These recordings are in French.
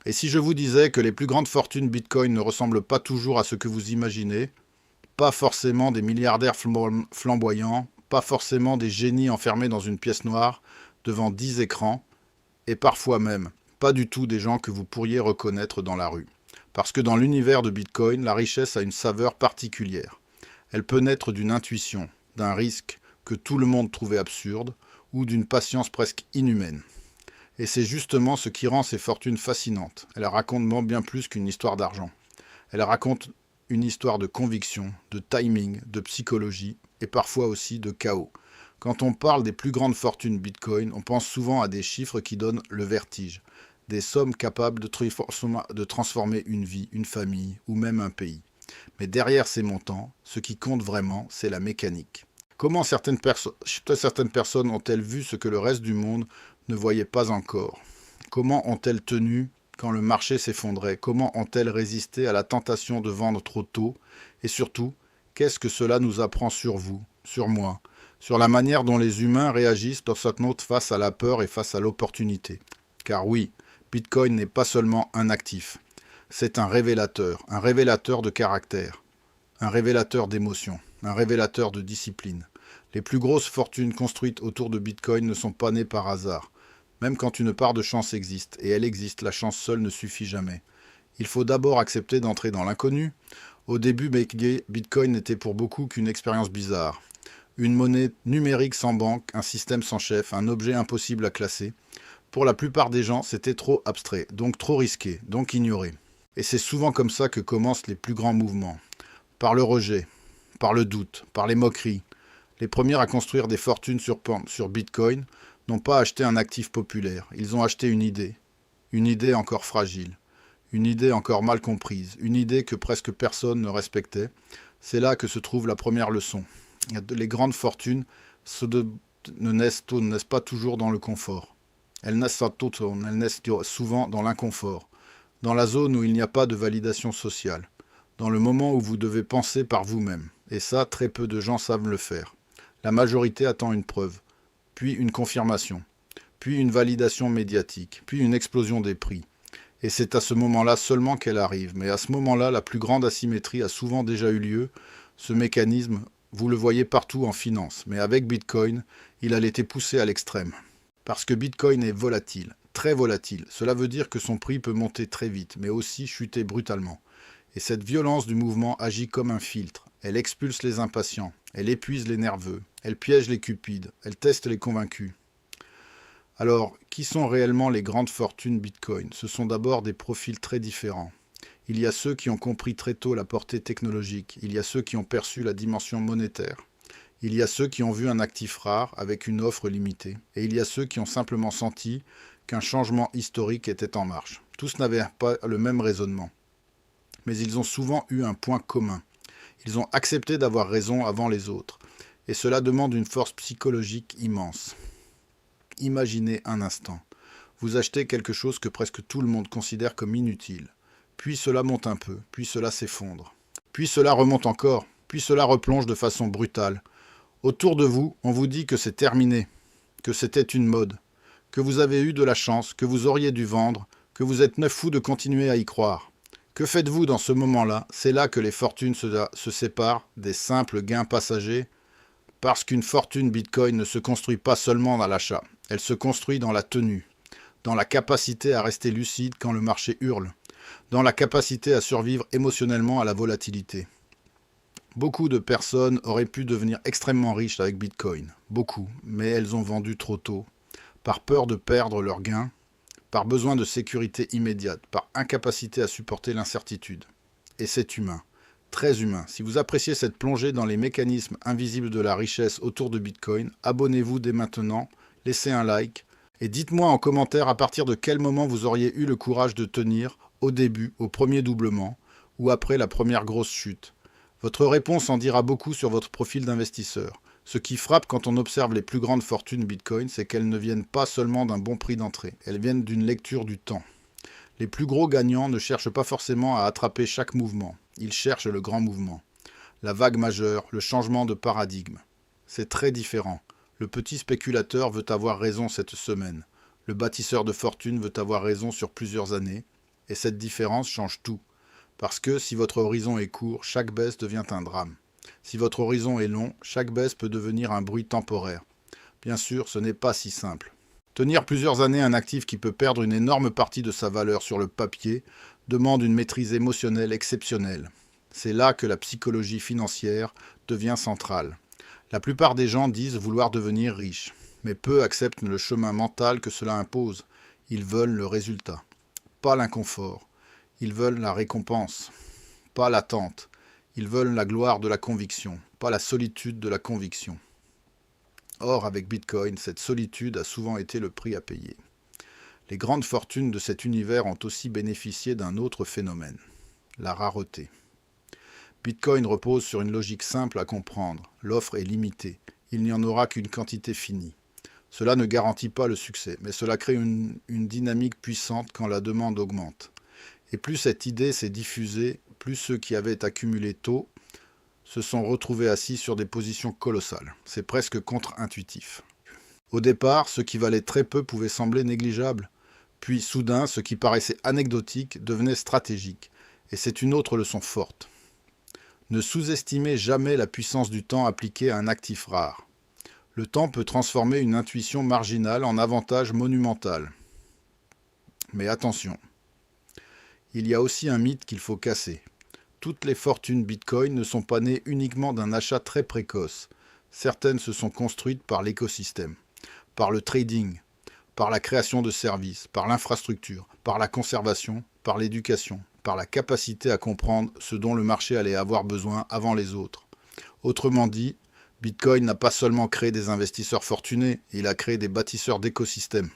Et si je vous disais que les plus grandes fortunes Bitcoin ne ressemblent pas toujours à ce que vous imaginez, pas forcément des milliardaires flamboyants, pas forcément des génies enfermés dans une pièce noire, devant 10 écrans, et parfois même pas du tout des gens que vous pourriez reconnaître dans la rue. Parce que dans l'univers de Bitcoin, la richesse a une saveur particulière. Elle peut naître d'une intuition, d'un risque que tout le monde trouvait absurde, ou d'une patience presque inhumaine. Et c'est justement ce qui rend ces fortunes fascinantes. Elles racontent bien plus qu'une histoire d'argent. Elles racontent une histoire de conviction, de timing, de psychologie, et parfois aussi de chaos. Quand on parle des plus grandes fortunes Bitcoin, on pense souvent à des chiffres qui donnent le vertige, des sommes capables de transformer une vie, une famille ou même un pays. Mais derrière ces montants, ce qui compte vraiment, c'est la mécanique. Comment certaines personnes ont-elles vu ce que le reste du monde ne voyait pas encore? Comment ont-elles tenu quand le marché s'effondrait? Comment ont-elles résisté à la tentation de vendre trop tôt? Et surtout, qu'est-ce que cela nous apprend sur vous, sur moi, sur la manière dont les humains réagissent face à la peur et face à l'opportunité? Car oui, Bitcoin n'est pas seulement un actif, c'est un révélateur de caractère, un révélateur d'émotion, un révélateur de discipline. Les plus grosses fortunes construites autour de Bitcoin ne sont pas nées par hasard. Même quand une part de chance existe, et elle existe, la chance seule ne suffit jamais. Il faut d'abord accepter d'entrer dans l'inconnu. Au début, Bitcoin n'était pour beaucoup qu'une expérience bizarre. Une monnaie numérique sans banque, un système sans chef, un objet impossible à classer. Pour la plupart des gens, c'était trop abstrait, donc trop risqué, donc ignoré. Et c'est souvent comme ça que commencent les plus grands mouvements. Par le rejet, par le doute, par les moqueries. Les premiers à construire des fortunes sur Bitcoin n'ont pas acheté un actif populaire, ils ont acheté une idée encore fragile, une idée encore mal comprise, une idée que presque personne ne respectait. C'est là que se trouve la première leçon. Les grandes fortunes ne naissent pas toujours dans le confort. Elles naissent souvent dans l'inconfort, dans la zone où il n'y a pas de validation sociale, dans le moment où vous devez penser par vous-même. Et ça, très peu de gens savent le faire. La majorité attend une preuve, puis une confirmation, puis une validation médiatique, puis une explosion des prix. Et c'est à ce moment-là seulement qu'elle arrive. Mais à ce moment-là, la plus grande asymétrie a souvent déjà eu lieu. Ce mécanisme, vous le voyez partout en finance. Mais avec Bitcoin, il a été poussé à l'extrême. Parce que Bitcoin est volatile, très volatile. Cela veut dire que son prix peut monter très vite, mais aussi chuter brutalement. Et cette violence du mouvement agit comme un filtre. Elle expulse les impatients, elle épuise les nerveux, elle piège les cupides, elle teste les convaincus. Alors, qui sont réellement les grandes fortunes Bitcoin? Ce sont d'abord des profils très différents. Il y a ceux qui ont compris très tôt la portée technologique, il y a ceux qui ont perçu la dimension monétaire. Il y a ceux qui ont vu un actif rare avec une offre limitée, et il y a ceux qui ont simplement senti qu'un changement historique était en marche. Tous n'avaient pas le même raisonnement, mais ils ont souvent eu un point commun. Ils ont accepté d'avoir raison avant les autres, et cela demande une force psychologique immense. Imaginez un instant, vous achetez quelque chose que presque tout le monde considère comme inutile, puis cela monte un peu, puis cela s'effondre, puis cela remonte encore, puis cela replonge de façon brutale. Autour de vous, on vous dit que c'est terminé, que c'était une mode, que vous avez eu de la chance, que vous auriez dû vendre, que vous êtes neuf fous de continuer à y croire. Que faites-vous dans ce moment-là? C'est là que les fortunes se séparent des simples gains passagers, parce qu'une fortune Bitcoin ne se construit pas seulement dans l'achat, elle se construit dans la tenue, dans la capacité à rester lucide quand le marché hurle, dans la capacité à survivre émotionnellement à la volatilité. Beaucoup de personnes auraient pu devenir extrêmement riches avec Bitcoin, beaucoup, mais elles ont vendu trop tôt, par peur de perdre leurs gains, par besoin de sécurité immédiate, par incapacité à supporter l'incertitude. Et c'est humain, très humain. Si vous appréciez cette plongée dans les mécanismes invisibles de la richesse autour de Bitcoin, abonnez-vous dès maintenant, laissez un like, et dites-moi en commentaire à partir de quel moment vous auriez eu le courage de tenir, au début, au premier doublement, ou après la première grosse chute. Votre réponse en dira beaucoup sur votre profil d'investisseur. Ce qui frappe quand on observe les plus grandes fortunes Bitcoin, c'est qu'elles ne viennent pas seulement d'un bon prix d'entrée, elles viennent d'une lecture du temps. Les plus gros gagnants ne cherchent pas forcément à attraper chaque mouvement, ils cherchent le grand mouvement. La vague majeure, le changement de paradigme. C'est très différent. Le petit spéculateur veut avoir raison cette semaine. Le bâtisseur de fortune veut avoir raison sur plusieurs années. Et cette différence change tout. Parce que si votre horizon est court, chaque baisse devient un drame. Si votre horizon est long, chaque baisse peut devenir un bruit temporaire. Bien sûr, ce n'est pas si simple. Tenir plusieurs années un actif qui peut perdre une énorme partie de sa valeur sur le papier demande une maîtrise émotionnelle exceptionnelle. C'est là que la psychologie financière devient centrale. La plupart des gens disent vouloir devenir riches, mais peu acceptent le chemin mental que cela impose. Ils veulent le résultat, pas l'inconfort. Ils veulent la récompense, pas l'attente. Ils veulent la gloire de la conviction, pas la solitude de la conviction. Or, avec Bitcoin, cette solitude a souvent été le prix à payer. Les grandes fortunes de cet univers ont aussi bénéficié d'un autre phénomène, la rareté. Bitcoin repose sur une logique simple à comprendre. L'offre est limitée. Il n'y en aura qu'une quantité finie. Cela ne garantit pas le succès, mais cela crée une dynamique puissante quand la demande augmente. Et plus cette idée s'est diffusée, plus ceux qui avaient accumulé tôt se sont retrouvés assis sur des positions colossales. C'est presque contre-intuitif. Au départ, ce qui valait très peu pouvait sembler négligeable. Puis soudain, ce qui paraissait anecdotique devenait stratégique. Et c'est une autre leçon forte. Ne sous-estimez jamais la puissance du temps appliquée à un actif rare. Le temps peut transformer une intuition marginale en avantage monumental. Mais attention, il y a aussi un mythe qu'il faut casser. Toutes les fortunes Bitcoin ne sont pas nées uniquement d'un achat très précoce. Certaines se sont construites par l'écosystème, par le trading, par la création de services, par l'infrastructure, par la conservation, par l'éducation, par la capacité à comprendre ce dont le marché allait avoir besoin avant les autres. Autrement dit, Bitcoin n'a pas seulement créé des investisseurs fortunés, il a créé des bâtisseurs d'écosystèmes,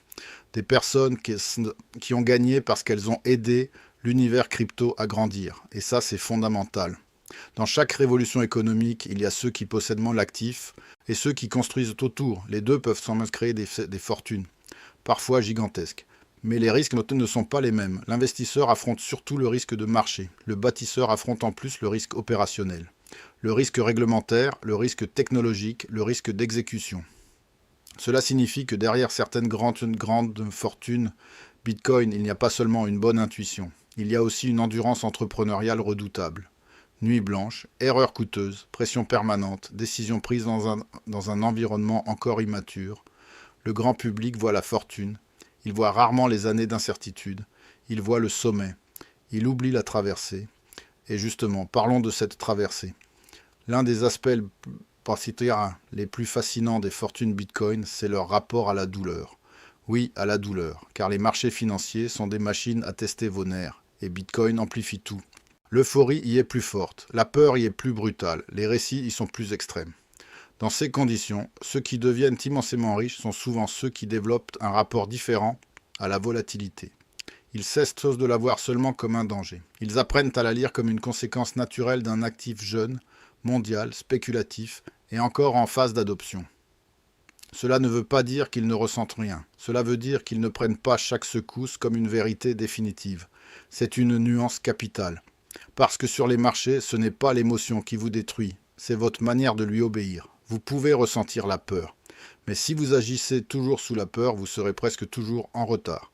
des personnes qui ont gagné parce qu'elles ont aidé l'univers crypto à grandir. Et ça, c'est fondamental. Dans chaque révolution économique, il y a ceux qui possèdent l'actif et ceux qui construisent autour. Les deux peuvent sans même créer des fortunes, parfois gigantesques. Mais les risques ne sont pas les mêmes. L'investisseur affronte surtout le risque de marché. Le bâtisseur affronte en plus le risque opérationnel. Le risque réglementaire, le risque technologique, le risque d'exécution. Cela signifie que derrière certaines grandes fortunes Bitcoin, il n'y a pas seulement une bonne intuition. Il y a aussi une endurance entrepreneuriale redoutable. Nuit blanche, erreurs coûteuses, pression permanente, décisions prises dans un environnement encore immature. Le grand public voit la fortune. Il voit rarement les années d'incertitude. Il voit le sommet. Il oublie la traversée. Et justement, parlons de cette traversée. L'un des aspects les plus fascinants des fortunes Bitcoin, c'est leur rapport à la douleur. Oui, à la douleur, car les marchés financiers sont des machines à tester vos nerfs, et Bitcoin amplifie tout. L'euphorie y est plus forte, la peur y est plus brutale, les récits y sont plus extrêmes. Dans ces conditions, ceux qui deviennent immensément riches sont souvent ceux qui développent un rapport différent à la volatilité. Ils cessent de la voir seulement comme un danger. Ils apprennent à la lire comme une conséquence naturelle d'un actif jeune, mondial, spéculatif et encore en phase d'adoption. Cela ne veut pas dire qu'ils ne ressentent rien. Cela veut dire qu'ils ne prennent pas chaque secousse comme une vérité définitive. C'est une nuance capitale. Parce que sur les marchés, ce n'est pas l'émotion qui vous détruit, c'est votre manière de lui obéir. Vous pouvez ressentir la peur. Mais si vous agissez toujours sous la peur, vous serez presque toujours en retard.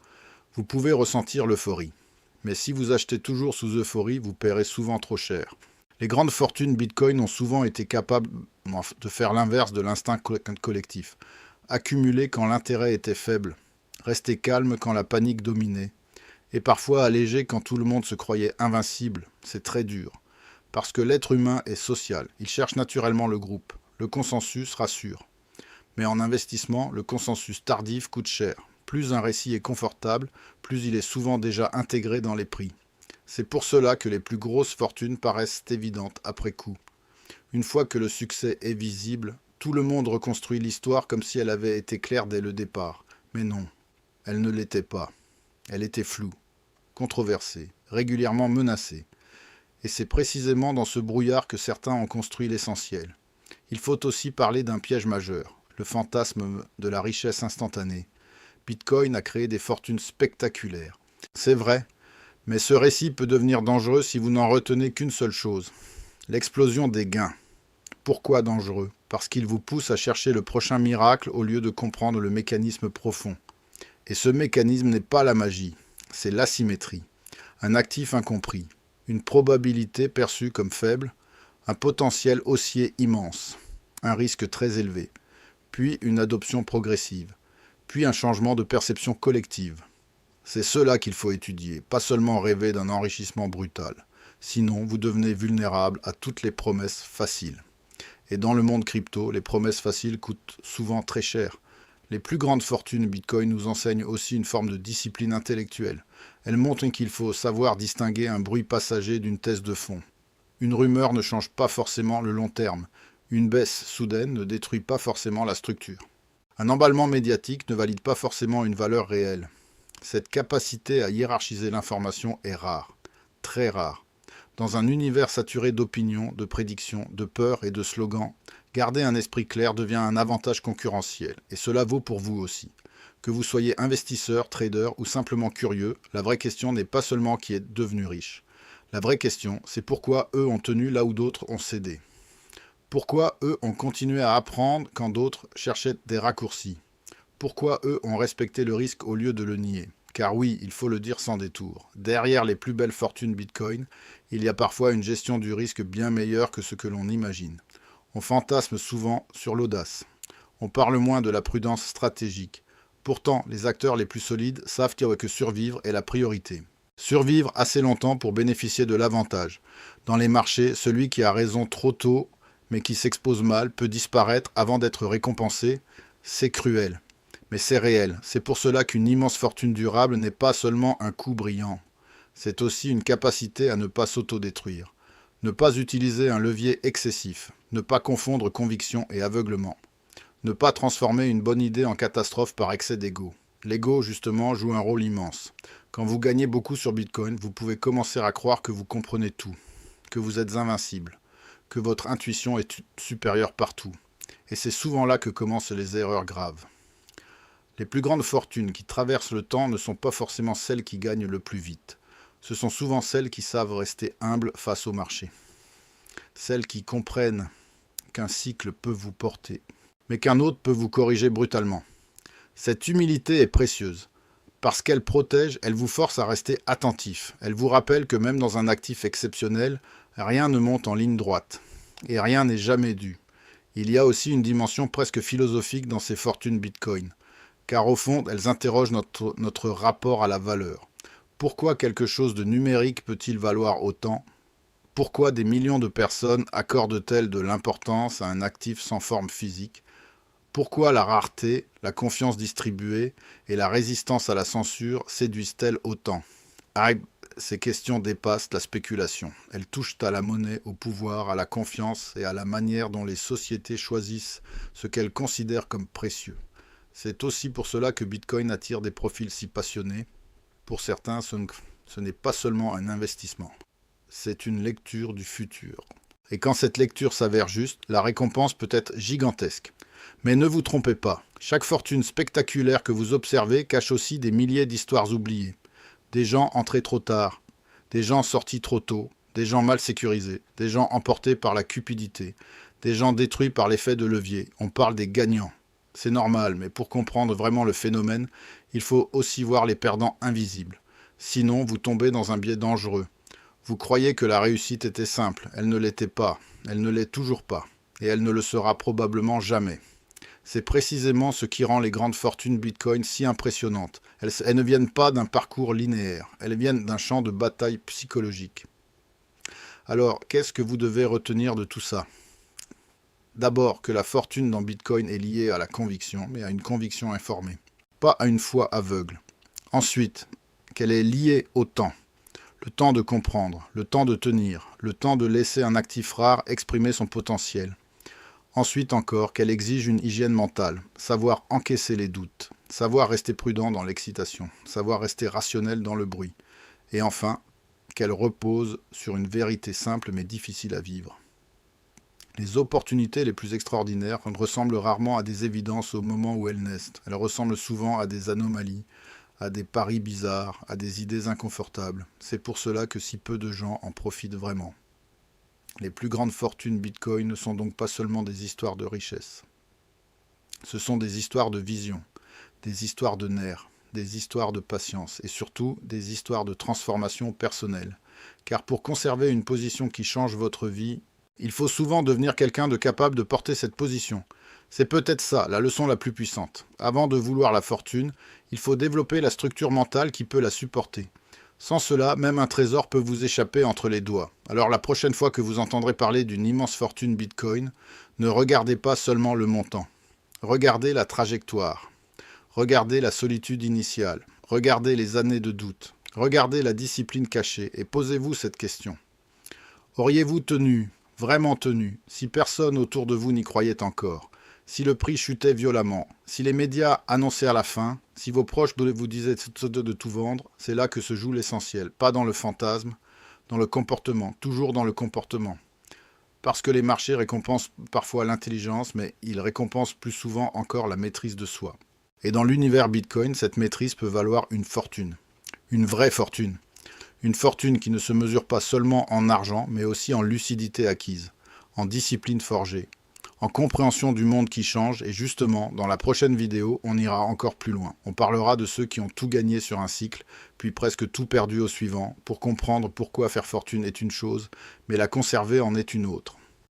Vous pouvez ressentir l'euphorie. Mais si vous achetez toujours sous euphorie, vous paierez souvent trop cher. Les grandes fortunes Bitcoin ont souvent été capables de faire l'inverse de l'instinct collectif. Accumuler quand l'intérêt était faible, rester calme quand la panique dominait, et parfois allégé quand tout le monde se croyait invincible. C'est très dur. Parce que l'être humain est social, il cherche naturellement le groupe. Le consensus rassure. Mais en investissement, le consensus tardif coûte cher. Plus un récit est confortable, plus il est souvent déjà intégré dans les prix. C'est pour cela que les plus grosses fortunes paraissent évidentes après coup. Une fois que le succès est visible, tout le monde reconstruit l'histoire comme si elle avait été claire dès le départ. Mais non, elle ne l'était pas. Elle était floue, controversée, régulièrement menacée. Et c'est précisément dans ce brouillard que certains ont construit l'essentiel. Il faut aussi parler d'un piège majeur, le fantasme de la richesse instantanée. Bitcoin a créé des fortunes spectaculaires. C'est vrai, mais ce récit peut devenir dangereux si vous n'en retenez qu'une seule chose. L'explosion des gains. Pourquoi dangereux? Parce qu'il vous pousse à chercher le prochain miracle au lieu de comprendre le mécanisme profond. Et ce mécanisme n'est pas la magie, c'est l'asymétrie. un actif incompris, une probabilité perçue comme faible, un potentiel haussier immense, un risque très élevé, puis une adoption progressive, puis un changement de perception collective. C'est cela qu'il faut étudier, pas seulement rêver d'un enrichissement brutal. Sinon, vous devenez vulnérable à toutes les promesses faciles. Et dans le monde crypto, les promesses faciles coûtent souvent très cher. Les plus grandes fortunes Bitcoin nous enseignent aussi une forme de discipline intellectuelle. Elles montrent qu'il faut savoir distinguer un bruit passager d'une thèse de fond. Une rumeur ne change pas forcément le long terme. Une baisse soudaine ne détruit pas forcément la structure. Un emballement médiatique ne valide pas forcément une valeur réelle. Cette capacité à hiérarchiser l'information est rare, très rare. Dans un univers saturé d'opinions, de prédictions, de peurs et de slogans, garder un esprit clair devient un avantage concurrentiel, et cela vaut pour vous aussi. Que vous soyez investisseur, trader ou simplement curieux, la vraie question n'est pas seulement qui est devenu riche. La vraie question, c'est pourquoi eux ont tenu là où d'autres ont cédé. Pourquoi eux ont continué à apprendre quand d'autres cherchaient des raccourcis. Pourquoi eux ont respecté le risque au lieu de le nier. Car oui, il faut le dire sans détour, derrière les plus belles fortunes Bitcoin, il y a parfois une gestion du risque bien meilleure que ce que l'on imagine. On fantasme souvent sur l'audace. On parle moins de la prudence stratégique. Pourtant, les acteurs les plus solides savent que survivre est la priorité. Survivre assez longtemps pour bénéficier de l'avantage. Dans les marchés, celui qui a raison trop tôt, mais qui s'expose mal, peut disparaître avant d'être récompensé. C'est cruel. Mais c'est réel. C'est pour cela qu'une immense fortune durable n'est pas seulement un coup brillant. C'est aussi une capacité à ne pas s'autodétruire. Ne pas utiliser un levier excessif. Ne pas confondre conviction et aveuglement. Ne pas transformer une bonne idée en catastrophe par excès d'ego. L'ego, justement, joue un rôle immense. Quand vous gagnez beaucoup sur Bitcoin, vous pouvez commencer à croire que vous comprenez tout, que vous êtes invincible, que votre intuition est supérieure partout. Et c'est souvent là que commencent les erreurs graves. Les plus grandes fortunes qui traversent le temps ne sont pas forcément celles qui gagnent le plus vite. Ce sont souvent celles qui savent rester humbles face au marché. Celles qui comprennent qu'un cycle peut vous porter, mais qu'un autre peut vous corriger brutalement. Cette humilité est précieuse. Parce qu'elle protège, elle vous force à rester attentif. Elle vous rappelle que même dans un actif exceptionnel, rien ne monte en ligne droite. Et rien n'est jamais dû. Il y a aussi une dimension presque philosophique dans ces fortunes Bitcoin. Car au fond, elles interrogent notre rapport à la valeur. Pourquoi quelque chose de numérique peut-il valoir autant ? Pourquoi des millions de personnes accordent-elles de l'importance à un actif sans forme physique ? Pourquoi la rareté, la confiance distribuée et la résistance à la censure séduisent-elles autant ? Ces questions dépassent la spéculation. Elles touchent à la monnaie, au pouvoir, à la confiance et à la manière dont les sociétés choisissent ce qu'elles considèrent comme précieux. C'est aussi pour cela que Bitcoin attire des profils si passionnés. Pour certains, ce n'est pas seulement un investissement. C'est une lecture du futur. Et quand cette lecture s'avère juste, la récompense peut être gigantesque. Mais ne vous trompez pas, chaque fortune spectaculaire que vous observez cache aussi des milliers d'histoires oubliées. Des gens entrés trop tard, des gens sortis trop tôt, des gens mal sécurisés, des gens emportés par la cupidité, des gens détruits par l'effet de levier. On parle des gagnants. C'est normal, mais pour comprendre vraiment le phénomène, il faut aussi voir les perdants invisibles. Sinon, vous tombez dans un biais dangereux. Vous croyez que la réussite était simple. Elle ne l'était pas. Elle ne l'est toujours pas. Et elle ne le sera probablement jamais. C'est précisément ce qui rend les grandes fortunes Bitcoin si impressionnantes. Elles ne viennent pas d'un parcours linéaire. Elles viennent d'un champ de bataille psychologique. Alors, qu'est-ce que vous devez retenir de tout ça ? D'abord, que la fortune dans Bitcoin est liée à la conviction, mais à une conviction informée, pas à une foi aveugle. Ensuite, qu'elle est liée au temps. Le temps de comprendre, le temps de tenir, le temps de laisser un actif rare exprimer son potentiel. Ensuite encore, qu'elle exige une hygiène mentale, savoir encaisser les doutes, savoir rester prudent dans l'excitation, savoir rester rationnel dans le bruit. Et enfin, qu'elle repose sur une vérité simple mais difficile à vivre. Les opportunités les plus extraordinaires ressemblent rarement à des évidences au moment où elles naissent. Elles ressemblent souvent à des anomalies, à des paris bizarres, à des idées inconfortables. C'est pour cela que si peu de gens en profitent vraiment. Les plus grandes fortunes Bitcoin ne sont donc pas seulement des histoires de richesse. Ce sont des histoires de vision, des histoires de nerfs, des histoires de patience et surtout des histoires de transformation personnelle. Car pour conserver une position qui change votre vie, il faut souvent devenir quelqu'un de capable de porter cette position. C'est peut-être ça, la leçon la plus puissante. Avant de vouloir la fortune, il faut développer la structure mentale qui peut la supporter. Sans cela, même un trésor peut vous échapper entre les doigts. Alors la prochaine fois que vous entendrez parler d'une immense fortune Bitcoin, ne regardez pas seulement le montant. Regardez la trajectoire. Regardez la solitude initiale. Regardez les années de doute. Regardez la discipline cachée et posez-vous cette question. Auriez-vous tenu, vraiment tenu, si personne autour de vous n'y croyait encore ? Si le prix chutait violemment, si les médias annonçaient à la fin, si vos proches vous disaient de tout vendre, c'est là que se joue l'essentiel, pas dans le fantasme, dans le comportement, toujours dans le comportement. Parce que les marchés récompensent parfois l'intelligence, mais ils récompensent plus souvent encore la maîtrise de soi. Et dans l'univers Bitcoin, cette maîtrise peut valoir une fortune. Une vraie fortune. Une fortune qui ne se mesure pas seulement en argent, mais aussi en lucidité acquise, en discipline forgée, en compréhension du monde qui change, et justement, dans la prochaine vidéo, on ira encore plus loin. On parlera de ceux qui ont tout gagné sur un cycle, puis presque tout perdu au suivant, pour comprendre pourquoi faire fortune est une chose, mais la conserver en est une autre.